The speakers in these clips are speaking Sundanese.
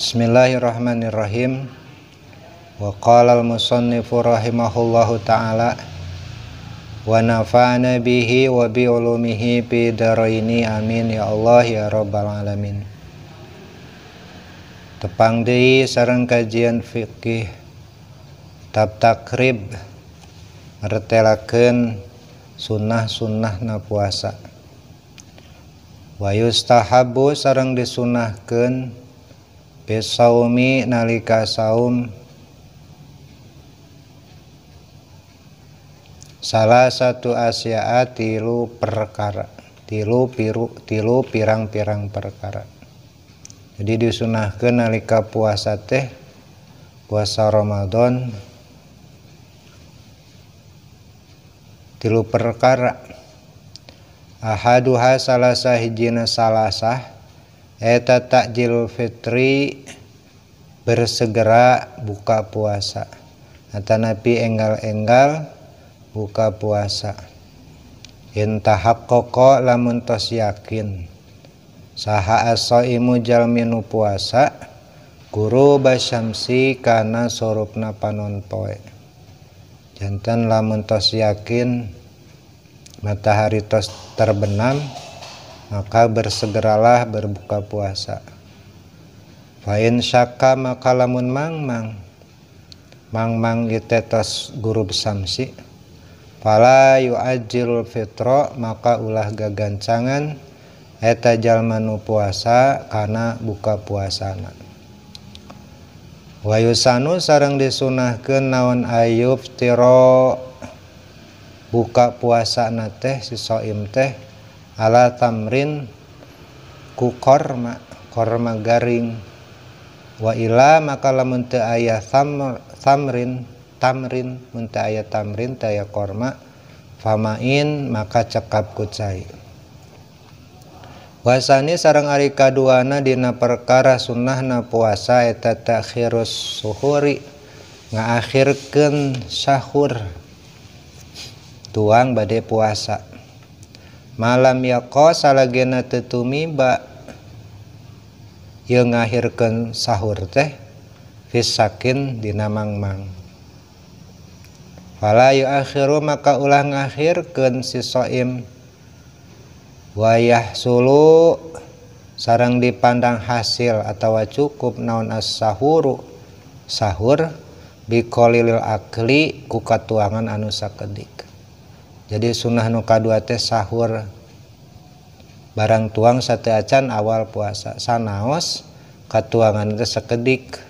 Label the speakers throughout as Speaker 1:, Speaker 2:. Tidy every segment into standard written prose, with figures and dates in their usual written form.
Speaker 1: Bismillahirrahmanirrahim. Wa qala al-musannifu rahimahullahu ta'ala wa nafa'ana bihi wa bi ulumihi fi daraini amin ya Allah ya rabbal alamin. Tepang deui sareng kajian fikih tab takrib ngertelakeun sunnah-sunnahna puasa. Wa yustahabu sareng disunahkeun bisaumi nalika saum salah satu asya'a tilu pirang-pirang perkara. Jadi disunahkeun nalika puasa teh puasa Ramadan tilu perkara. Ahaduha salasa hijina salasah eta takjil fitri bersegera buka puasa atau nabi enggal-enggal buka puasa. Intahak koko lamun tos yakin saha as-shaimu jalminu puasa guru basyamsi kana sorupna panon poe. Janten lamun tos yakin matahari tos terbenam maka bersegeralah berbuka puasa. Fa'in syaka maka lamun mangmang itetos guru samsi fala yu'ajjilul fitro maka ulah gagancangan eta jalma nu puasa kana buka puasana. Wa yusanu sareng disunahkeun naon ayub tiro buka puasa na teh si shaim teh ala tamrin ku korma garing wa ila maka lamun teu aya tamrin mun teu aya tamrin teu aya korma famain maka cekap ku cai. Wasani sareng ari kaduana dina perkara sunnahna puasa eta takhirus suhuri ngaakhirkeun sahur tuang bade puasa. Malam yaqo salagena teu tumiba ieu ngahirkeun sahur teh fisakin dina mangmang. Fala yuakhiru maka ulah ngakhirkeun si shaim wa yahsulu sareng dipandang hasil atawa cukup naon as-sahuru sahur biqalilil akli ku katuangan anu sakedik. Jadi sunnah nu kadua teh sahur barang tuang sateu acan awal puasa sanaos katuangan teh sakedik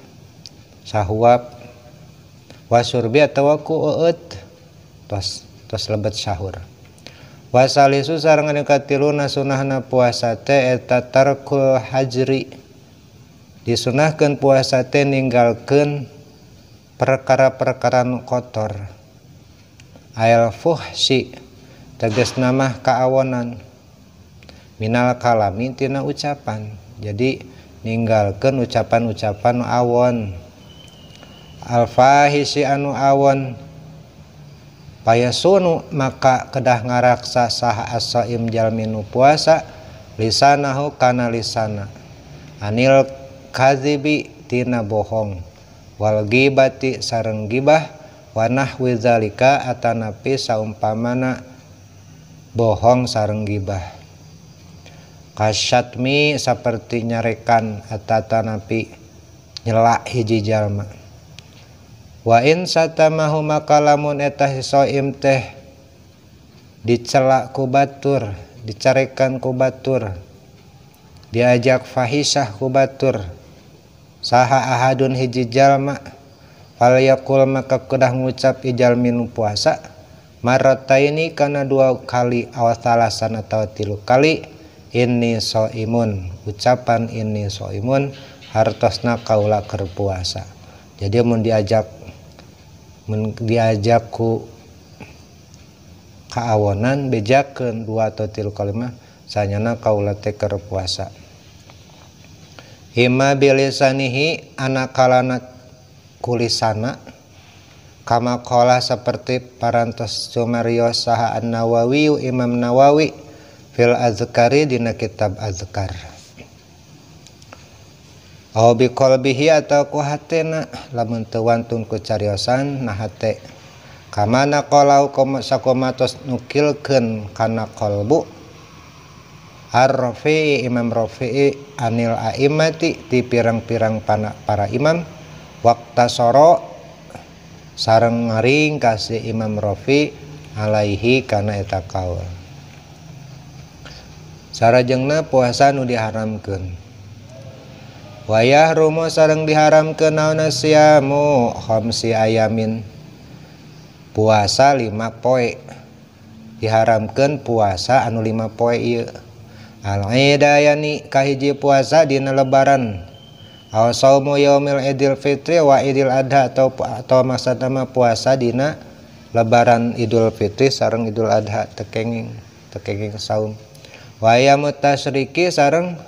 Speaker 1: sahuap wasurbi atawa ku eut tos lebet sahur. Wasalisu sareng anu katiluna sunnahna puasa teh eta tarkul hajri disunahkeun puasa teh ninggalkeun perkara-perkara nu kotor. Ail fuhsi tegasna mah kaawonan minal kalami tina ucapan. Jadi ninggalkeun ucapan-ucapan nu awon. Al fahisi anu awon payasunu maka kedah ngaraksa saha as-shaim jalmi nu puasa lisanahu kana lisana anil kadzibi tina bohong wal ghibati sareng gibah wa nahwi zalika atanapi saumpamana bohong sareng gibah. Kasyatmi saperti nyarekan atanapi nyela hiji jalma. Wa in satamahu maka lamun eta shaim teh dicela ku batur, dicarekan ku batur, diajak fahisah ku batur saha ahadun hiji jalma fal yaqul maka kedah ngucap ijal minum puasa marataini kana dua kali aw salasan atawa tilu kali inni shaimun ucapan inni shaimun hartosna kaula keur puasa. Jadi mun diajak ku kaawonan bejakeun dua atau tilu kali mah sanyana kaula teh keur puasa. Hima bilisanihi anakalana kulisana kama qala seperti parantos sumarios saha An-Nawawi Imam Nawawi fil azkari dina kitab azkar. au biqalbihi atau ku hatena lamun teu wantun ku cariosan na hate kamana qalau sakomatos nukilkeun kana qalbu Ar-Rafi'i Imam Rafi'i anil a'immati ti pirang-pirang para imam waqta soro sareng ngaring kasih Imam Rafi alaihi kana eta kaul sarajengna puasa nu diharamkeun wayah rumo sareng diharamkeun naon siamu khamsi ayamin puasa 5 poe diharamkeun puasa anu 5 poe ieu al-idayani kahiji puasa dina lebaran aw saumu yaumil idil fitri wa idil adha atau maksudna puasa dina lebaran idul fitri sareng idul adha tekenging saum wa yaumut tasyriki sareng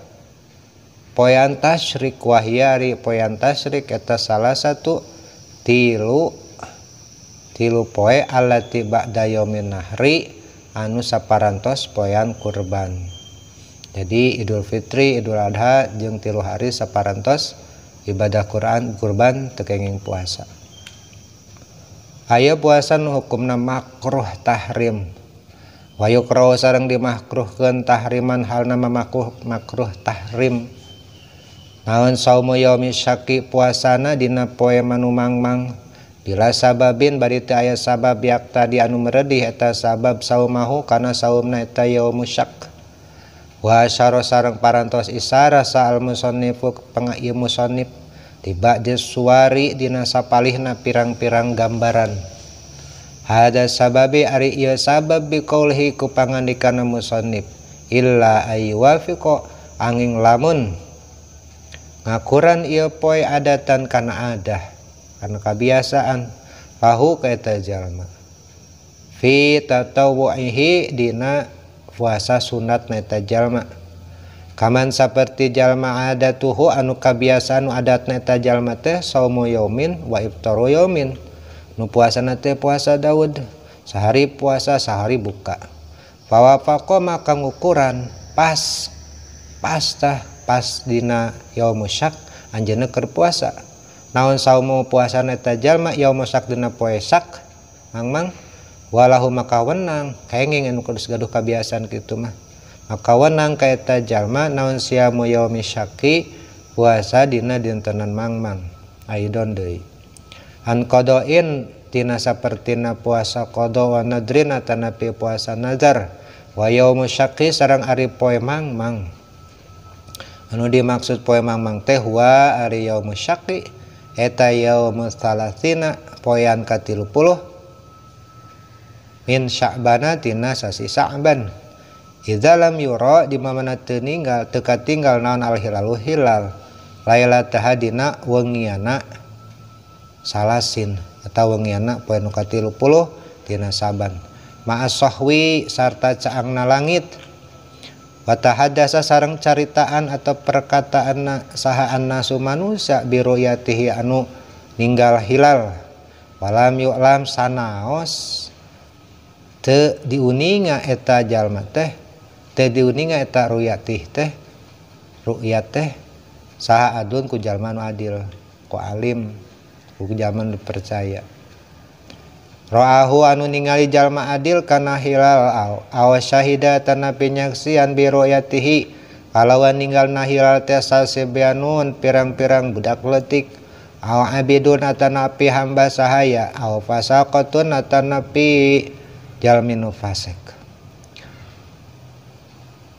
Speaker 1: poean tasyrik wahyari poean tasyrik eta salah satu tilu poe allati ba'da yaumin nahri anu saparantos poean kurban. Jadi Idul Fitri, Idul Adha jeung 3 hari saparantos ibadah kurban tekenging puasa. Aya puasa nu hukumna makruh tahrim. Wa yukrahu sareng dimakruhkeun tahriman halna makruh tahrim. Naon saumu yaumi syaki puasana dina poe manu mangmang bila sababin bari teu aya sabab yak tadi anu meredih eta sabab saumahu kana saumna eta yaumu syak. Wa syara sareng parantos isara sa'al musannifu pangieu musannif tiba suwari dina sapalihna pirang-pirang gambaran hada sababi ari ieu sabab biqaulhi ku pangandikana musannif illa aywafiqa angin lamun ngakuran ieu poe adatan kana adah kana kebiasaan fahu ka eta jalma fi tatawwuhi dina puasa sunat neta jalma kaman saperti jalma adatuhu anu kabiasaan nu adat neta jalma teh saumu yaumin wa iftaru yaumin nu puasana teh puasa Daud sehari puasa sehari buka fawafaqo maka ngukuran pas dina yaumul syak anjeunna keur puasa naon saumu puasa neta jalma yaumul syak dina poe syak mangmang walahu maka wenang kenging anu kudu gaduh kabiasaan kitu mah maka wenang ka eta jalma naon siamu yaumi syaki puasa dina dintenan mangmang aidon deui an qadain tina sapertina puasa qada wa nadrin atanapi puasa nazar wa yaumu syaki sareng ari poe mangmang anu dimaksud poe mangmang teh wa ari yaumu syaki eta yaumu salatsina poean ka 30 min Sya'bana tina sasi Sya'ban idza lam yura di mamana teu katinggal naon al hilalu hilal lailataha dina wengiana salasin atawa wengiana poe nu ka30 tina Saban ma'as sahwi sarta caangna langit wa tahaddasa sareng caritaan atau perkataanna saha annasu manusia biruyatihi anu ninggal hilal walam yu'lam sanaos teu diuninga eta jalma teh teu diuninga eta ru'yat teh saha adun ku jalma nu adil ku alim ku jalma nu dipercaya ra'ahu anu ningali jalma adil kana hilal aw syahida tanapi nyaksian bi ru'yatihi kalawan ninggalna hilal teh sasebianun pirang-pirang budak leutik aw abidun atanapi hamba sahaya aw fasaqatun atanapi jalmi nu fasik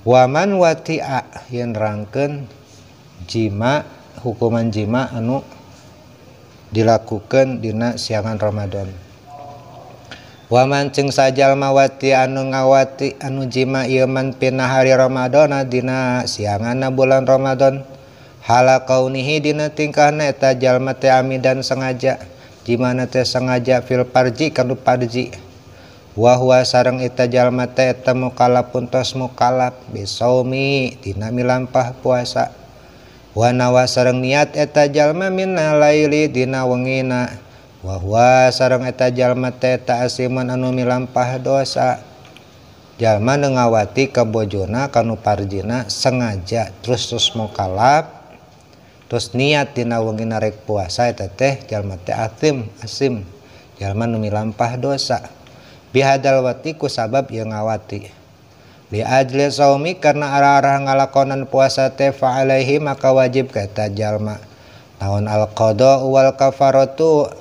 Speaker 1: waman wati'a yen rangkeun jima hukuman jima anu dilakukeun dina siangan Ramadan waman ceng sajalma wati anu ngawati anu jima ieu man pina hari Ramadan dina sianganna bulan Ramadan hala kaunihi dina tingkahna eta jalma teh amidan sengaja jimana teh sengaja fil parji kana parji wa huwa sareng eta jalma teh eta mukallafun tos mukallaf bisaumi dina milampah puasa wa nawa sareng niat eta jalma minna laili dina wengina wa huwa sareng eta jalma teh ta'asiman anu milampah dosa jalma nu ngawati ka bojona kanu parjina sengaja terus mukallaf terus niat dina wengi narek puasa eta teh jalma teh asim jalma nu milampah dosa bihadal wati ku sabab ieu ngawati li ajli saumi karena arah-arah ngalakonan puasa teh fa alaihi maka wajib ka eta jalma naon al qada wal kafaratu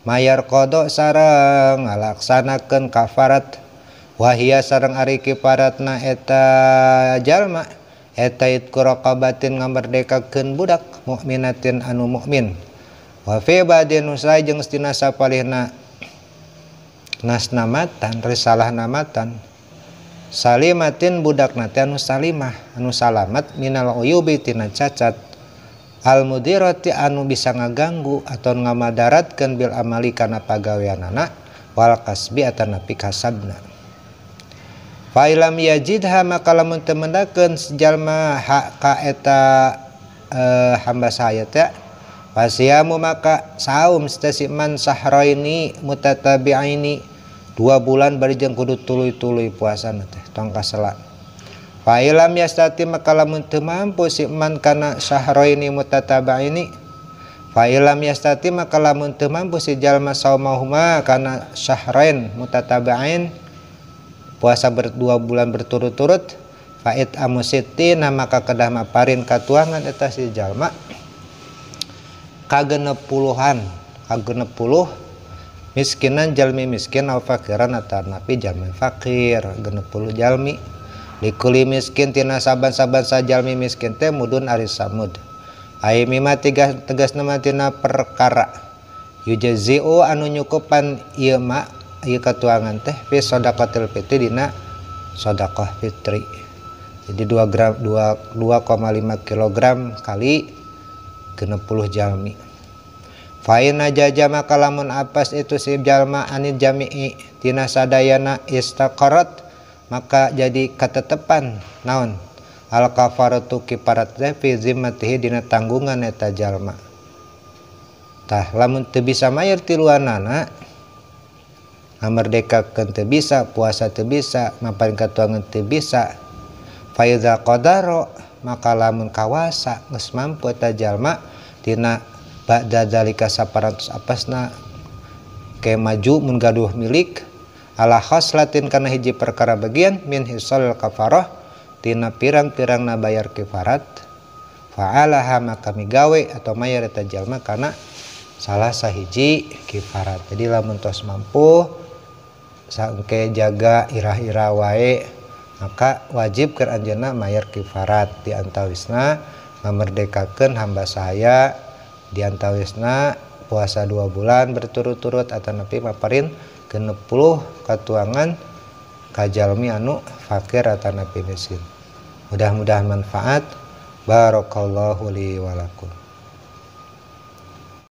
Speaker 1: mayar qada sareng ngalaksanakeun kafarat wahia sareng ari kifaratna eta jalma eta itqu raqabatin ngamerdekakeun budak mukminatin anu mukmin wa fi badin usai jeung satina sapalihna nasna matan risalah namatan salimatin budakna teh anu salimah anu salamat minal uyubi tina cacat al mudirati anu bisa ngaganggu atau ngamadaratkeun bil amali kana pagaweanana wal kasbi atanapi kasabna fa ilam yajidha maka lamun teu mendakeun jalma hak ka eta hamba saya teh fasiyamu maka saum stasiman sahraini mutatabi'aini 2 bulan bari jeung kudu tuluy-tuluy puasana teh tong kasela fa ilam yastati maka lamun teu mampu si man kana sahraini mutatabi'aini fa ilam yastati maka lamun teu mampu si jalma saumahuma kana syahrain mutatabi'ain puasa 2 bulan berturut-turut fa'id amusitina maka kedah maparin katuangan eta si jalma kagenep puluhan miskinan jalmi miskin au fakiran atanapi jalmi fakir 60 jalmi likuli miskin tina saban-saban sajalmi miskin teh mudun ari samud ai mima tegas nama tina perkara yujaziu anu nyukupan ieu ma ieu katuangan teh fi shadaqatil fitri dina sedekah fitri. Jadi 2,5 kg kali 60 jalmi. Fa in jaja maka lamun apas itu si jalma anil jami'i tina sadayana istaqarat maka jadi katetepan naon al kafaratu kifarat teh fi zimmatihi dina tanggungan eta jalma. Tah lamun teu bisa mayar tiluanana merdekakeun teu bisa puasa teu bisa maparin katuangan teu bisa fa iza qadara maka lamun kawasa geus mampu eta jalma tina ba'da zalika 100 apasna ke maju mun gaduh milik ala khaslatin kana hiji perkara bagian min hisal kafarah tina pirang-pirangna bayar kifarat fa'alaha maka migawe atau mayar eta jalma kana salah sahiji kifarat. Jadi lamun tos mampu sangke jaga irah-irah wae maka wajib keur anjeunna mayar kifarat di antawisna memerdekakeun hamba saya di antawisna puasa 2 bulan berturut-turut atanapi maparin 60 katuangan kajalmi anu fakir atanapi miskin. Mudah-mudahan manfaat. Barakallahu li wa lakum.